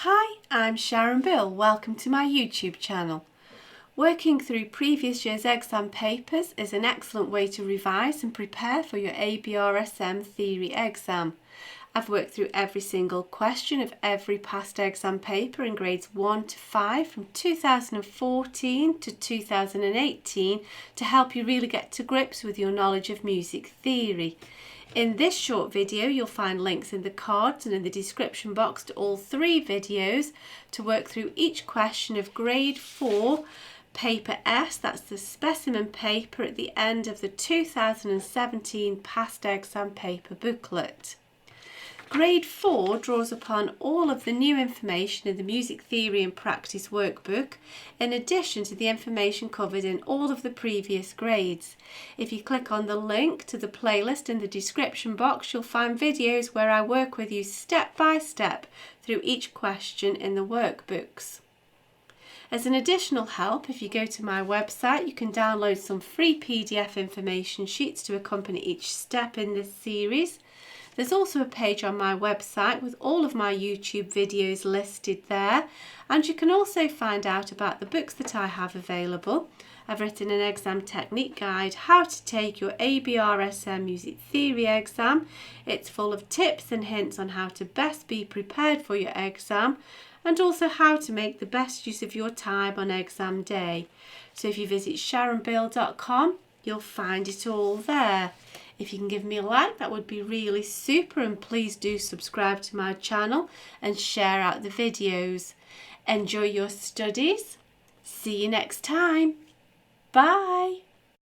Hi, I'm Sharon Bill. Welcome to my YouTube channel. Working through previous year's exam papers is an excellent way to revise and prepare for your ABRSM theory exam. I've worked through every single question of every past exam paper in grades 1 to 5 from 2014 to 2018 to help you really get to grips with your knowledge of music theory. In this short video, you'll find links in the cards and in the description box to all 3 videos to work through each question of grade 4, paper S, that's the specimen paper at the end of the 2017 past exam paper booklet. Grade 4 draws upon all of the new information in the Music Theory and Practice workbook, in addition to the information covered in all of the previous grades. If you click on the link to the playlist in the description box, you'll find videos where I work with you step by step through each question in the workbooks. As an additional help, if you go to my website, you can download some free PDF information sheets to accompany each step in this series. There's also a page on my website with all of my YouTube videos listed there, and you can also find out about the books that I have available. I've written an exam technique guide, how to take your ABRSM Music Theory exam. It's full of tips and hints on how to best be prepared for your exam, and also how to make the best use of your time on exam day. So if you visit sharonbill.com, you'll find it all there. If you can give me a like, that would be really super, and please do subscribe to my channel and share out the videos. Enjoy your studies. See you next time. Bye.